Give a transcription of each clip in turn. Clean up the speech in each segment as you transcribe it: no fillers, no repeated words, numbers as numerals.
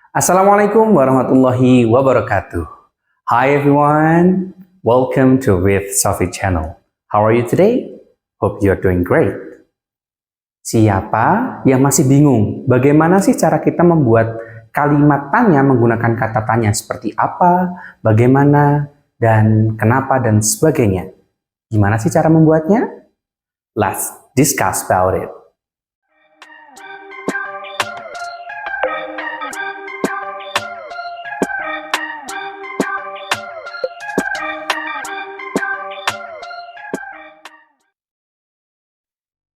Assalamualaikum warahmatullahi wabarakatuh. Hi everyone, welcome to With Sophie channel. How are you today? Hope you're doing great. Siapa yang masih bingung bagaimana sih cara kita membuat kalimat tanya menggunakan kata tanya seperti apa, bagaimana, dan kenapa, dan sebagainya? Gimana sih cara membuatnya? Let's discuss about it.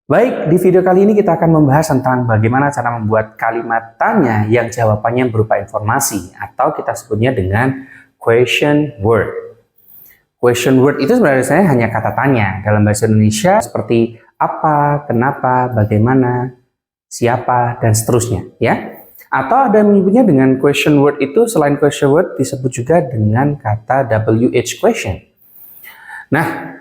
Baik, di video kali ini kita akan membahas tentang bagaimana cara membuat kalimat tanya yang jawabannya berupa informasi atau kita sebutnya dengan question word. Question word itu sebenarnya hanya kata tanya dalam bahasa Indonesia seperti apa, kenapa, bagaimana, siapa, dan seterusnya, ya. Atau ada yang menyebutnya dengan question word itu selain question word disebut juga dengan kata WH question. Nah,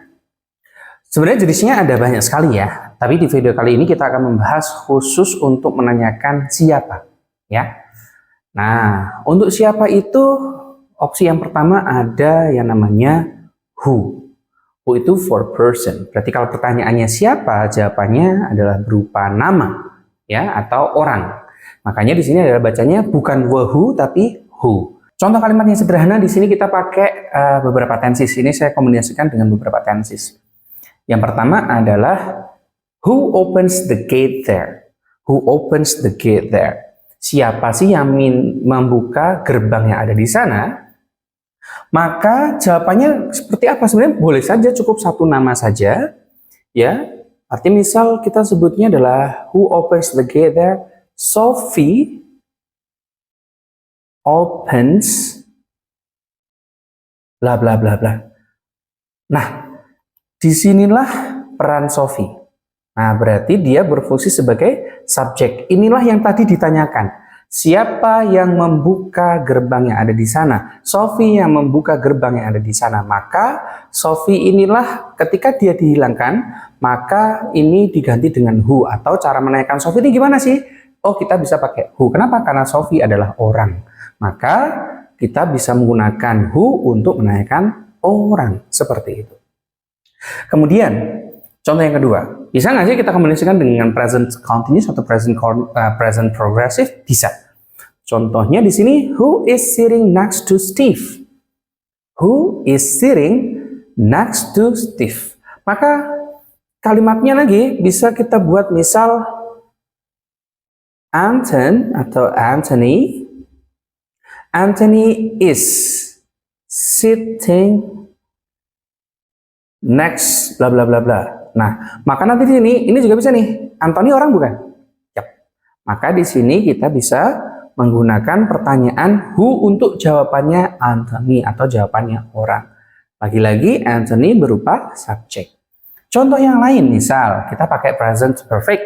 sebenarnya jenisnya ada banyak sekali ya. Tapi di video kali ini kita akan membahas khusus untuk menanyakan siapa, ya. Nah, untuk siapa itu opsi yang pertama ada yang namanya who. Who itu for person. Berarti kalau pertanyaannya siapa, jawabannya adalah berupa nama, ya, atau orang. Makanya di sini adalah bacanya bukan who tapi who. Contoh kalimat yang sederhana di sini kita pakai beberapa tenses. Ini saya kombinasikan dengan beberapa tenses. Yang pertama adalah who opens the gate there? Who opens the gate there? Siapa sih yang membuka gerbang yang ada di sana? Maka jawabannya seperti apa? Sebenarnya boleh saja cukup satu nama saja, ya. Artinya misal kita sebutnya adalah who opens the gate there? Sophie opens bla bla bla bla. Nah, disinilah peran Sophie. Nah, berarti dia berfungsi sebagai subjek. Inilah yang tadi ditanyakan. Siapa yang membuka gerbang yang ada di sana? Sophie yang membuka gerbang yang ada di sana. Maka Sophie inilah ketika dia dihilangkan, maka ini diganti dengan who. Atau cara menanyakan Sophie ini gimana sih? Oh, kita bisa pakai who. Kenapa? Karena Sophie adalah orang. Maka kita bisa menggunakan who untuk menanyakan orang. Seperti itu. Kemudian, contoh yang kedua, bisa nggak sih kita kombinasikan dengan present continuous atau present progressive? Bisa. Contohnya di sini, who is sitting next to Steve? Who is sitting next to Steve? Maka kalimatnya lagi bisa kita buat misal Anton atau Anthony. Anthony is sitting next bla bla bla bla. Nah, maka nanti di sini ini juga bisa nih. Anthony orang bukan? Yap. Maka di sini kita bisa menggunakan pertanyaan who untuk jawabannya Anthony atau jawabannya orang. Lagi-lagi Anthony berupa subjek. Contoh yang lain misal kita pakai present perfect.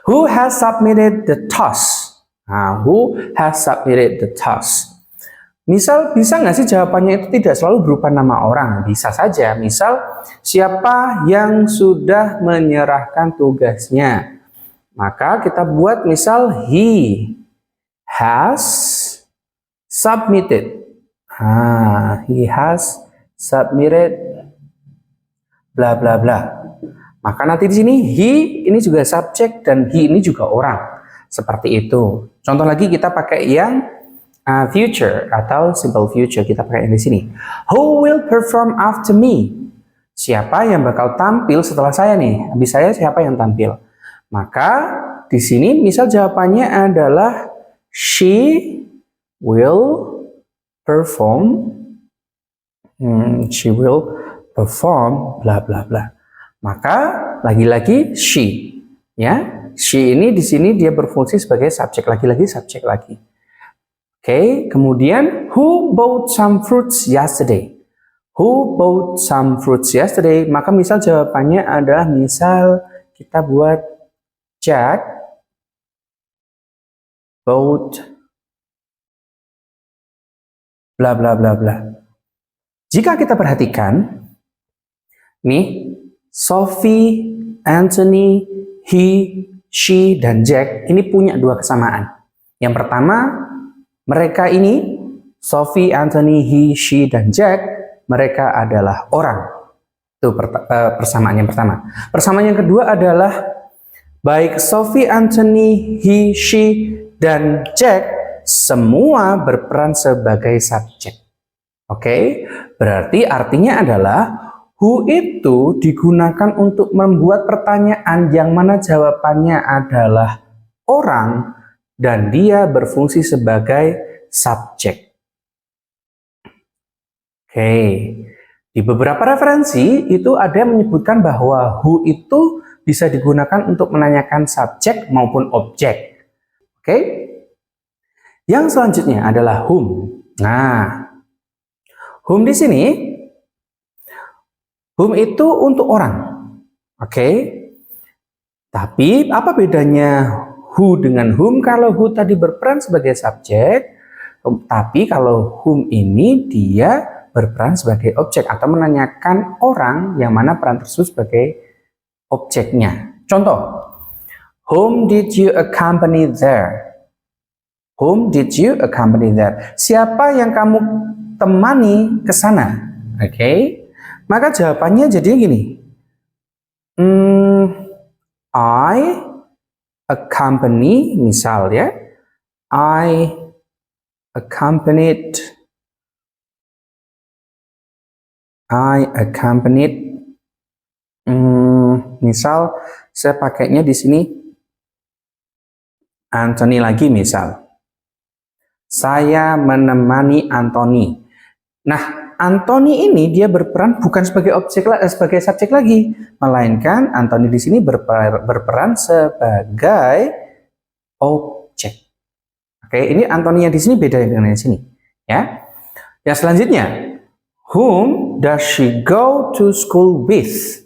Who has submitted the task? Nah, who has submitted the task? Misal, bisa nggak sih jawabannya itu tidak selalu berupa nama orang? Bisa saja. Misal, siapa yang sudah menyerahkan tugasnya? Maka kita buat misal, he has submitted. He has submitted bla bla bla. Maka nanti di sini, he ini juga subjek dan he ini juga orang. Seperti itu. Contoh lagi kita pakai yang future atau simple future, kita pakai yang di sini. Who will perform after me? Siapa yang bakal tampil setelah saya nih? Habis saya siapa yang tampil? Maka di sini misal jawabannya adalah she will perform. She will perform bla bla bla. Maka lagi-lagi she, ya. She ini di sini dia berfungsi sebagai subjek, lagi-lagi subjek lagi. Oke, kemudian who bought some fruits yesterday? Who bought some fruits yesterday? Maka misal jawabannya adalah misal kita buat Jack bought bla bla bla bla. Jika kita perhatikan nih, Sophie, Anthony, he, she, dan Jack ini punya dua kesamaan. Yang pertama, Mereka ini, Sophie, Anthony, he, she, dan Jack, mereka adalah orang. Itu persamaan yang pertama. Persamaan yang kedua adalah baik Sophie, Anthony, he, she, dan Jack semua berperan sebagai subjek. Oke, berarti artinya adalah who itu digunakan untuk membuat pertanyaan yang mana jawabannya adalah orang dan dia berfungsi sebagai subjek. Oke, di beberapa referensi itu ada yang menyebutkan bahwa who itu bisa digunakan untuk menanyakan subjek maupun objek. Oke, yang selanjutnya adalah whom. Nah, whom di sini, whom itu untuk orang. Oke, tapi apa bedanya who dengan whom? Kalau who tadi berperan sebagai subjek, tapi kalau whom ini dia berperan sebagai objek atau menanyakan orang yang mana peran tersebut sebagai objeknya. Contoh, whom did you accompany there? Whom did you accompany there? Siapa yang kamu temani ke sana? Oke, maka jawabannya jadi gini. I accompany, misal ya, I accompanied, misal saya pakainya di sini Anthony lagi, misal saya menemani Anthony. Nah, Anthony ini dia berperan bukan sebagai sebagai subjek lagi, melainkan Anthony di sini berperan sebagai objek. Oke, ini Anthony yang di sini beda dengan yang di sini, ya. Yang selanjutnya, whom does she go to school with?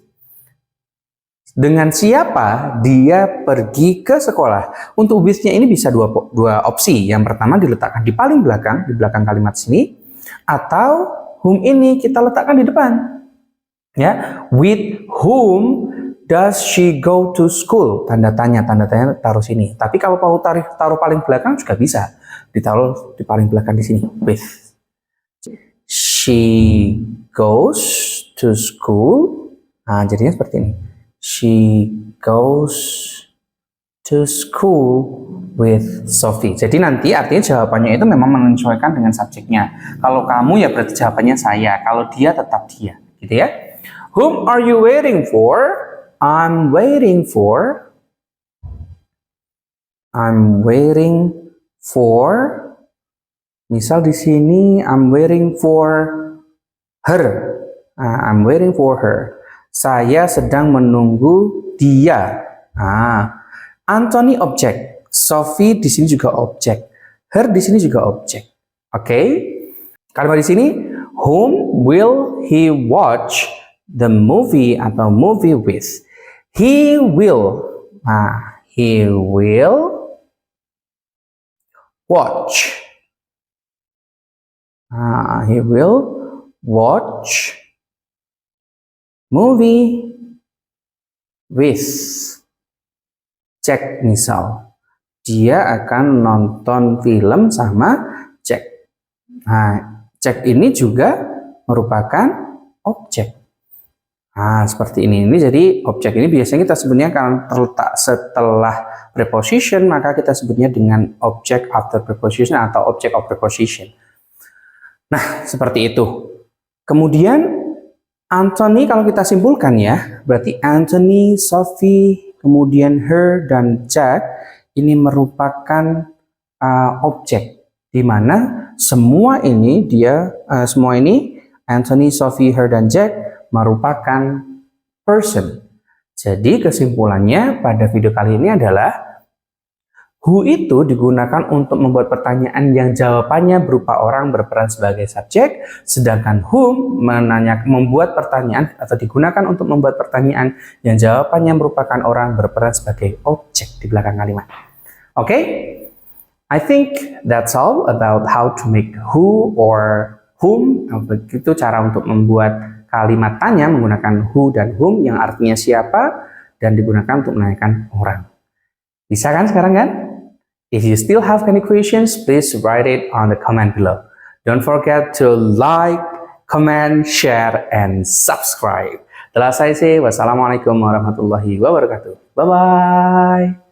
Dengan siapa dia pergi ke sekolah? Untuk with-nya ini bisa dua opsi. Yang pertama diletakkan di paling belakang, di belakang kalimat sini, atau whom ini kita letakkan di depan. Ya, with whom does she go to school? Tanda tanya taruh sini. Tapi kalau mau taruh paling belakang juga bisa. Ditaruh di paling belakang di sini, with. She goes to school. Nah, jadinya seperti ini. She goes to school with Sophie. Jadi nanti artinya jawabannya itu memang menyesuaikan dengan subjeknya. Kalau kamu ya berarti jawabannya saya. Kalau dia tetap dia, gitu ya. Whom are you waiting for? I'm waiting for. Misal di sini I'm waiting for her. I'm waiting for her. Saya sedang menunggu dia. Anthony objek, Sophie di sini juga objek, her di sini juga objek. Oke. Kalimat di sini, whom will he watch the movie atau movie with? He will. He will watch. He will watch movie with Jack, misal. Dia akan nonton film sama Jack. Nah, Jack ini juga merupakan objek. Seperti ini. Ini jadi objek ini biasanya kita sebutnya kalau terletak setelah preposition, maka kita sebutnya dengan object after preposition atau object of preposition. Nah, seperti itu. Kemudian Anthony kalau kita simpulkan ya, berarti Anthony, Sophie, kemudian her, dan Jack ini merupakan objek, di mana semua ini Anthony, Sophie, her, dan Jack merupakan person. Jadi kesimpulannya pada video kali ini adalah who itu digunakan untuk membuat pertanyaan yang jawabannya berupa orang berperan sebagai subjek, sedangkan whom membuat pertanyaan atau digunakan untuk membuat pertanyaan yang jawabannya merupakan orang berperan sebagai objek di belakang kalimat. Oke? I think that's all about how to make who or whom. Begitu cara untuk membuat kalimat tanya menggunakan who dan whom yang artinya siapa dan digunakan untuk menanyakan orang. Bisa kan sekarang kan? If you still have any questions, please write it on the comment below. Don't forget to like, comment, share, and subscribe. Telah saya say, wassalamualaikum warahmatullahi wabarakatuh. Bye-bye.